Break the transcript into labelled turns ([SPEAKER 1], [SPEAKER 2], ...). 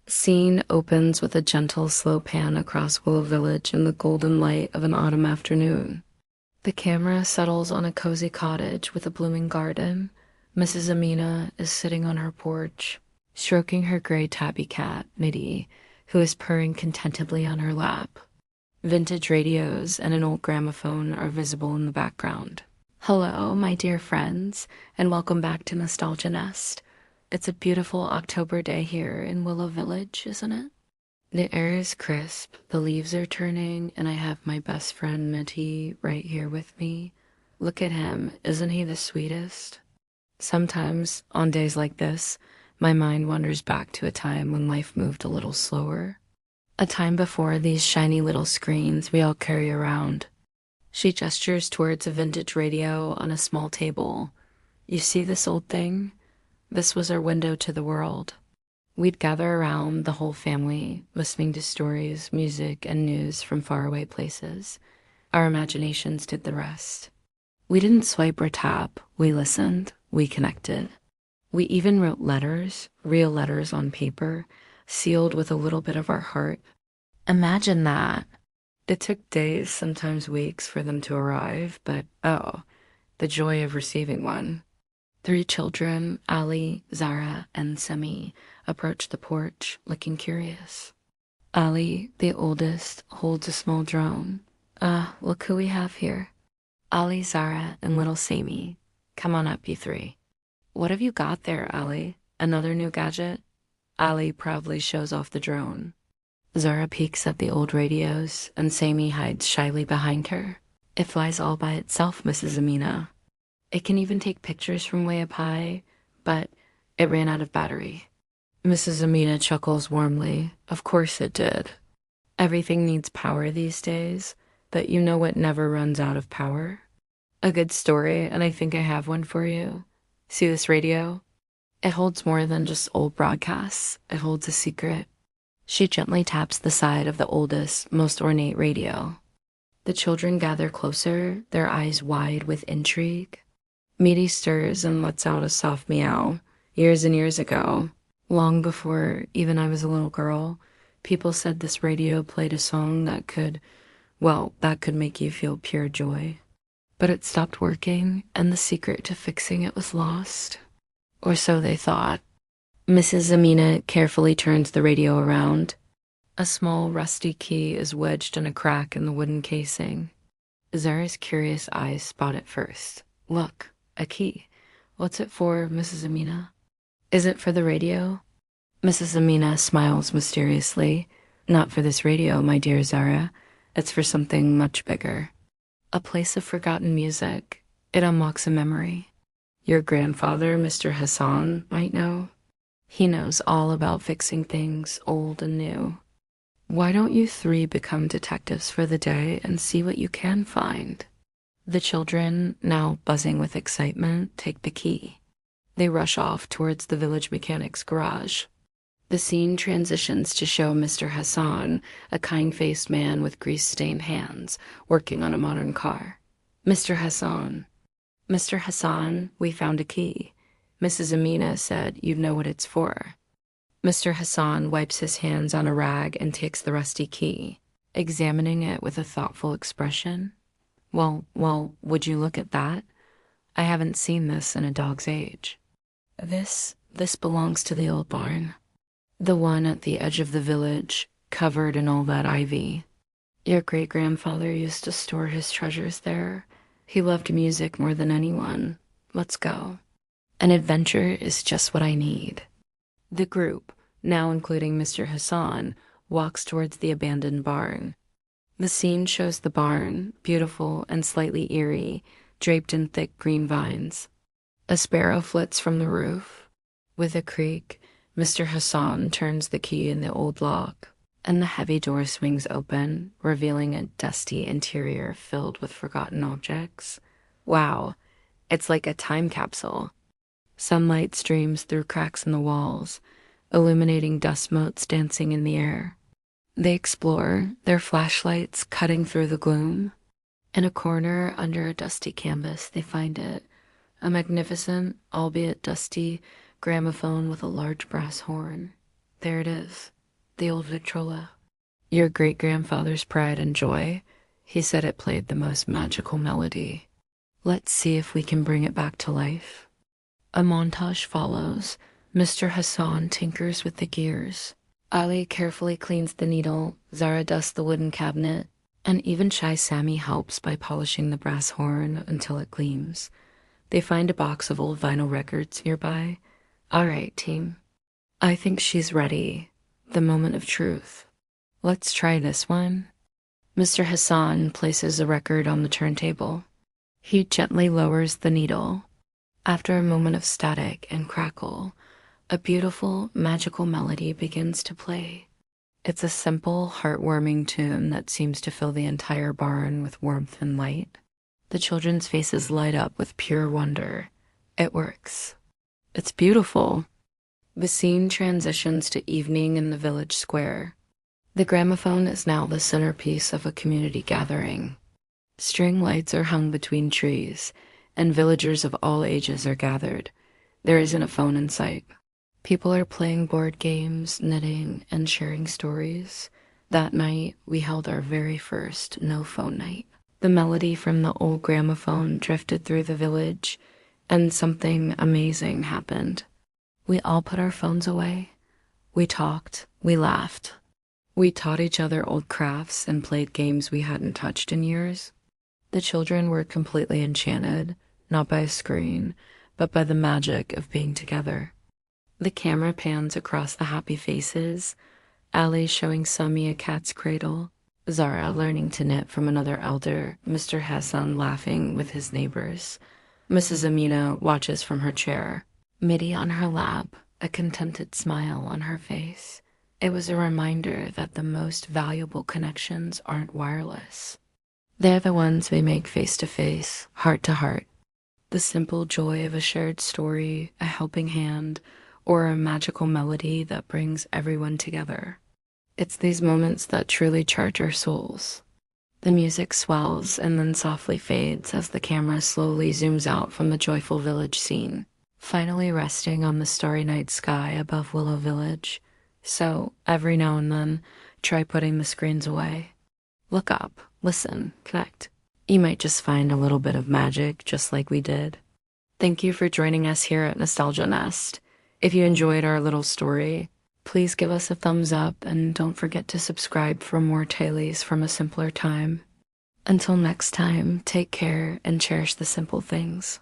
[SPEAKER 1] Scene opens with a gentle, slow pan across Willow Village in the golden light of an autumn afternoon. The camera settles on a cozy cottage with a blooming garden. Mrs. Amina is sitting on her porch, stroking her gray tabby cat, Mitti, who is purring contentably on her lap. Vintage radios and an old gramophone are visible in the background. Hello, my dear friends, and welcome back to Nostalgia Nest. It's a beautiful October day here in Willow Village, isn't it? The air is crisp, the leaves are turning, and I have my best friend Mitti right here with me. Look at him, isn't he the sweetest? Sometimes, on days like this, my mind wanders back to a time when life moved a little slower. A time before these shiny little screens we all carry around. She gestures towards a vintage radio on a small table. You see this old thing? This was our window to the world. We'd gather around, the whole family, listening to stories, music, and news from faraway places. Our imaginations did the rest. We didn't swipe or tap, we listened, we connected. We even wrote letters, real letters on paper, sealed with a little bit of our heart. Imagine that. It took days, sometimes weeks, for them to arrive, but oh, the joy of receiving one. 3 children, Ali, Zara, and Sami, approach the porch, looking curious. Ali, the oldest, holds a small drone. Look who we have here. Ali, Zara, and little Sami. Come on up, you 3. What have you got there, Ali? Another new gadget? Ali proudly shows off the drone. Zara peeks at the old radios, and Sami hides shyly behind her. It flies all by itself, Mrs. Amina. It can even take pictures from way up high, but it ran out of battery. Mrs. Amina chuckles warmly. Of course it did. Everything needs power these days, but you know what never runs out of power? A good story, and I think I have one for you. See this radio? It holds more than just old broadcasts. It holds a secret. She gently taps the side of the oldest, most ornate radio. The children gather closer, their eyes wide with intrigue. Mitti stirs and lets out a soft meow. Years and years ago, long before even I was a little girl, people said this radio played a song that could make you feel pure joy. But it stopped working, and the secret to fixing it was lost. Or so they thought. Mrs. Amina carefully turns the radio around. A small rusty key is wedged in a crack in the wooden casing. Zara's curious eyes spot it first. Look, a key. What's it for, Mrs. Amina? Is it for the radio? Mrs. Amina smiles mysteriously. Not for this radio, my dear Zara. It's for something much bigger. A place of forgotten music. It unlocks a memory. Your grandfather, Mr. Hassan, might know. He knows all about fixing things old and new. Why don't you 3 become detectives for the day and see what you can find? The children, now buzzing with excitement, take the key. They rush off towards the village mechanic's garage. The scene transitions to show Mr. Hassan, a kind-faced man with grease-stained hands, working on a modern car. Mr. Hassan, we found a key. Mrs. Amina said you'd know what it's for. Mr. Hassan wipes his hands on a rag and takes the rusty key, examining it with a thoughtful expression. Well, would you look at that? I haven't seen this in a dog's age. This belongs to the old barn. The one at the edge of the village, covered in all that ivy. Your great-grandfather used to store his treasures there. He loved music more than anyone. Let's go. An adventure is just what I need. The group, now including Mr. Hassan, walks towards the abandoned barn. The scene shows the barn, beautiful and slightly eerie, draped in thick green vines. A sparrow flits from the roof. With a creak, Mr. Hassan turns the key in the old lock, and the heavy door swings open, revealing a dusty interior filled with forgotten objects. Wow, it's like a time capsule. Sunlight streams through cracks in the walls, illuminating dust motes dancing in the air. They explore, their flashlights cutting through the gloom. In a corner under a dusty canvas, they find it. A magnificent, albeit dusty, gramophone with a large brass horn. There it is, the old Victrola. Your great-grandfather's pride and joy. He said it played the most magical melody. Let's see if we can bring it back to life. A montage follows. Mr. Hassan tinkers with the gears. Ali carefully cleans the needle, Zara dusts the wooden cabinet, and even shy Sami helps by polishing the brass horn until it gleams. They find a box of old vinyl records nearby. All right, team. I think she's ready. The moment of truth. Let's try this one. Mr. Hassan places a record on the turntable. He gently lowers the needle. After a moment of static and crackle, a beautiful, magical melody begins to play. It's a simple, heartwarming tune that seems to fill the entire barn with warmth and light. The children's faces light up with pure wonder. It works. It's beautiful. The scene transitions to evening in the village square. The gramophone is now the centerpiece of a community gathering. String lights are hung between trees, and villagers of all ages are gathered. There isn't a phone in sight. People are playing board games, knitting, and sharing stories. That night, we held our very first no-phone night. The melody from the old gramophone drifted through the village, and something amazing happened. We all put our phones away. We talked, we laughed. We taught each other old crafts and played games we hadn't touched in years. The children were completely enchanted, not by a screen, but by the magic of being together. The camera pans across the happy faces, Ali showing Sami a cat's cradle, Zara learning to knit from another elder, Mr. Hassan laughing with his neighbors. Mrs. Amina watches from her chair, Mitti on her lap, a contented smile on her face. It was a reminder that the most valuable connections aren't wireless. They're the ones we make face-to-face, heart-to-heart. The simple joy of a shared story, a helping hand, or a magical melody that brings everyone together. It's these moments that truly charge our souls. The music swells and then softly fades as the camera slowly zooms out from the joyful village scene, finally resting on the starry night sky above Willow Village. So, every now and then, try putting the screens away. Look up, listen, connect. You might just find a little bit of magic just like we did. Thank you for joining us here at Nostalgia Nest. If you enjoyed our little story, please give us a thumbs up and don't forget to subscribe for more tales from a simpler time. Until next time, take care and cherish the simple things.